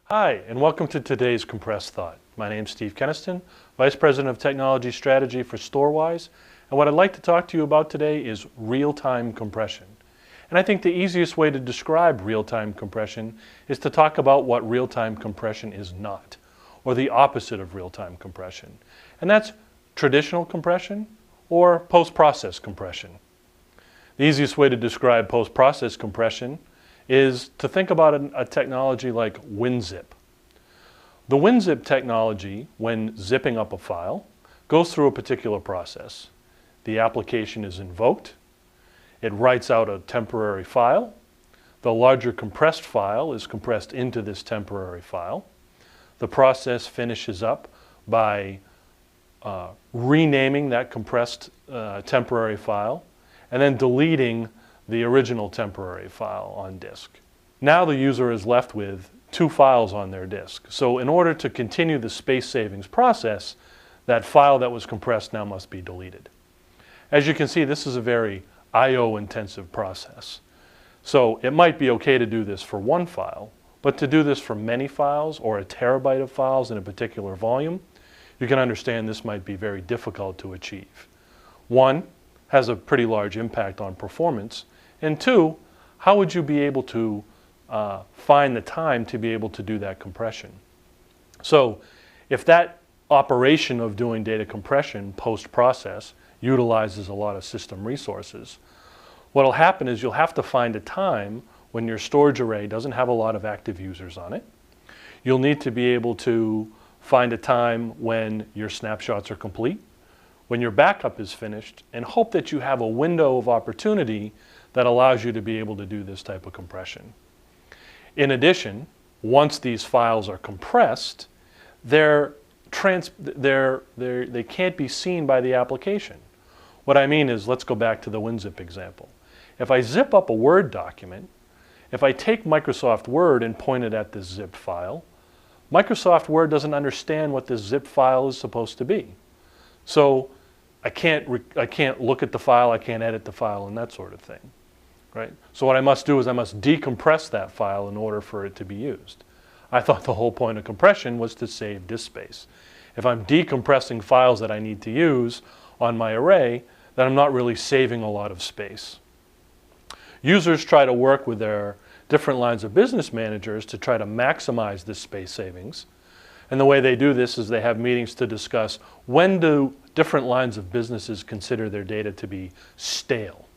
Hi, and welcome to today's Compressed Thought. My name's Steve Keniston, Vice President of Technology Strategy for Storwize, and what I'd like to talk to you about today is real-time compression. And I think the easiest way to describe real-time compression is to talk about what real-time compression is not, or the opposite of real-time compression. And that's traditional compression or post-process compression. The easiest way to describe post-process compression is to think about a technology like WinZip. The WinZip technology, when zipping up a file, goes through a particular process. The application is invoked, it writes out a temporary file, the larger compressed file is compressed into this temporary file. The process finishes up by renaming that compressed temporary file and then deleting the original temporary file on disk. Now the user is left with two files on their disk. So in order to continue the space savings process, that file that was compressed now must be deleted. As you can see, this is a very I/O intensive process. So it might be okay to do this for one file, but to do this for many files or a terabyte of files in a particular volume, you can understand this might be very difficult to achieve. One, has a pretty large impact on performance, and two, how would you be able to find the time to be able to do that compression? So if that operation of doing data compression post-process utilizes a lot of system resources, what will happen is you'll have to find a time when your storage array doesn't have a lot of active users on it. You'll need to be able to find a time when your snapshots are complete, when your backup is finished, and hope that you have a window of opportunity that allows you to be able to do this type of compression. In addition, once these files are compressed, they can't be seen by the application. What I mean is, let's go back to the WinZip example. If I zip up a Word document, if I take Microsoft Word and point it at this zip file, Microsoft Word doesn't understand what this zip file is supposed to be. So I can't look at the file, I can't edit the file, and that sort of thing, right? So what I must do is I must decompress that file in order for it to be used. I thought the whole point of compression was to save disk space. If I'm decompressing files that I need to use on my array, then I'm not really saving a lot of space. Users try to work with their different lines of business managers to try to maximize this space savings. And the way they do this is they have meetings to discuss when do different lines of businesses consider their data to be stale.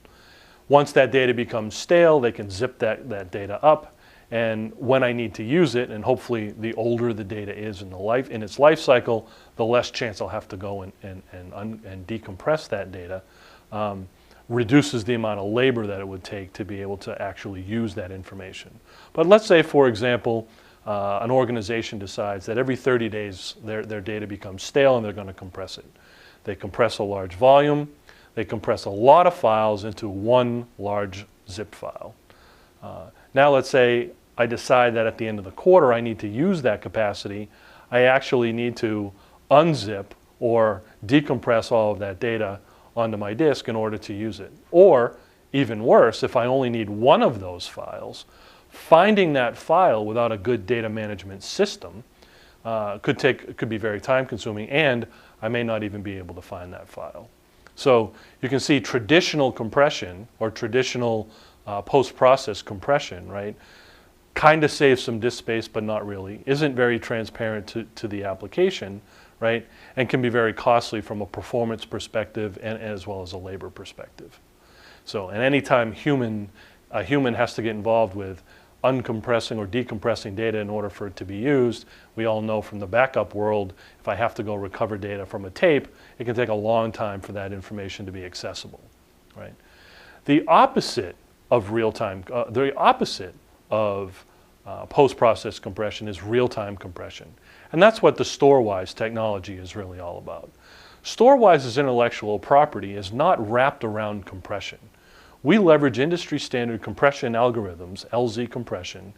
Once that data becomes stale, they can zip that data up, and when I need to use it, and hopefully the older the data is in its life cycle, the less chance I'll have to go and decompress that data, reduces the amount of labor that it would take to be able to actually use that information. But let's say, for example, an organization decides that every 30 days their data becomes stale and they're going to compress it. They compress a large volume, they compress a lot of files into one large zip file. Now let's say I decide that at the end of the quarter I need to use that capacity. I actually need to unzip or decompress all of that data onto my disk in order to use it. Or even worse, if I only need one of those files, finding that file without a good data management system could be very time consuming, and I may not even be able to find that file. So you can see traditional compression or traditional post-process compression, right, kind of saves some disk space but not really, isn't very transparent to the application, right, and can be very costly from a performance perspective and as well as a labor perspective. So, and anytime a human has to get involved with uncompressing or decompressing data in order for it to be used, we all know from the backup world, if I have to go recover data from a tape, it can take a long time for that information to be accessible, right? The opposite of real-time, post-process compression is real-time compression. And that's what the Storwize technology is really all about. Storwize's intellectual property is not wrapped around compression. We leverage industry standard compression algorithms, LZ compression,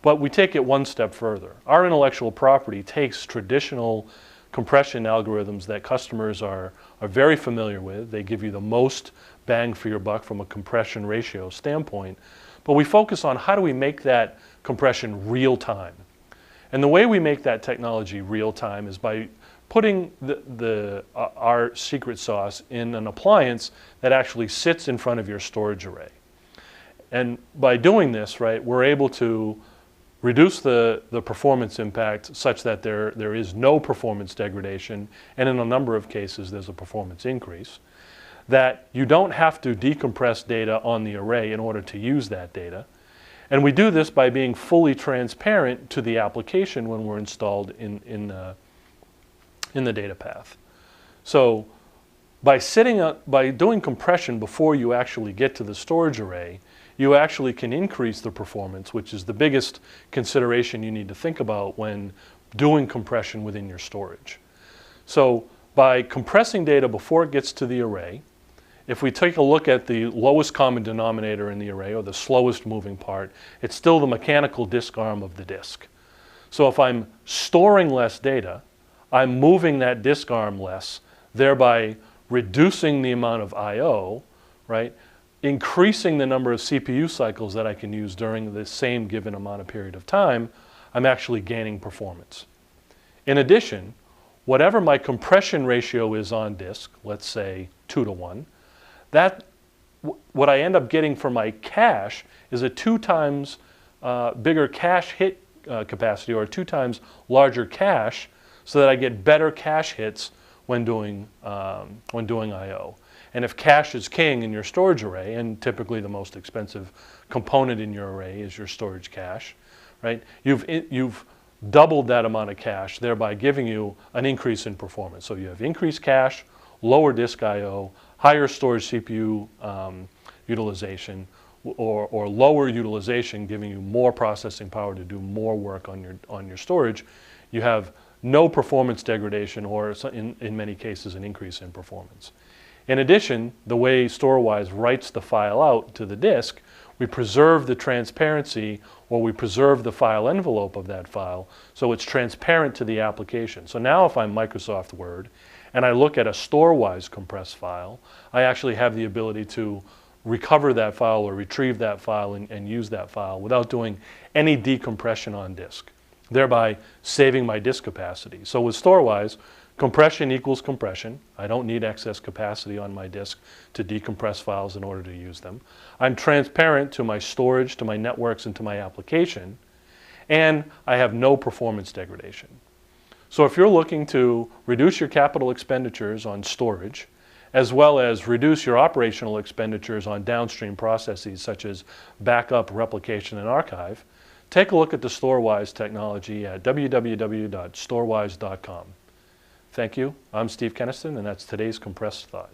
but we take it one step further. Our intellectual property takes traditional compression algorithms that customers are very familiar with. They give you the most bang for your buck from a compression ratio standpoint. But we focus on how do we make that compression real time. And the way we make that technology real time is by putting our secret sauce in an appliance that actually sits in front of your storage array. And by doing this, right, we're able to reduce the performance impact such that there is no performance degradation, and in a number of cases there's a performance increase. That you don't have to decompress data on the array in order to use that data. And we do this by being fully transparent to the application when we're installed in the data path. So by doing compression before you actually get to the storage array, you actually can increase the performance, which is the biggest consideration you need to think about when doing compression within your storage. So by compressing data before it gets to the array, if we take a look at the lowest common denominator in the array, or the slowest moving part, it's still the mechanical disk arm of the disk. So if I'm storing less data, I'm moving that disk arm less, thereby reducing the amount of I/O, right? Increasing the number of CPU cycles that I can use during the same given amount of period of time. I'm actually gaining performance. In addition, whatever my compression ratio is on disk, let's say 2:1, what I end up getting for my cache is a 2 times bigger cache hit capacity, or a 2 times larger cache, so that I get better cache hits when doing I/O. And if cache is king in your storage array, and typically the most expensive component in your array is your storage cache, right? You've doubled that amount of cache, thereby giving you an increase in performance. So you have increased cache, lower disk I/O, higher storage CPU utilization, or lower utilization, giving you more processing power to do more work on your storage. You have no performance degradation, or in many cases an increase in performance. In addition, the way Storwize writes the file out to the disk, we preserve the transparency, or we preserve the file envelope of that file, so it's transparent to the application. So now if I'm Microsoft Word and I look at a Storwize compressed file, I actually have the ability to recover that file or retrieve that file and use that file without doing any decompression on disk, thereby saving my disk capacity. So with Storwize, compression equals compression. I don't need excess capacity on my disk to decompress files in order to use them. I'm transparent to my storage, to my networks, and to my application, and I have no performance degradation. So if you're looking to reduce your capital expenditures on storage, as well as reduce your operational expenditures on downstream processes such as backup, replication, and archive, take a look at the Storwize technology at www.storwize.com. Thank you. I'm Steve Kenniston, and that's today's Compressed Thought.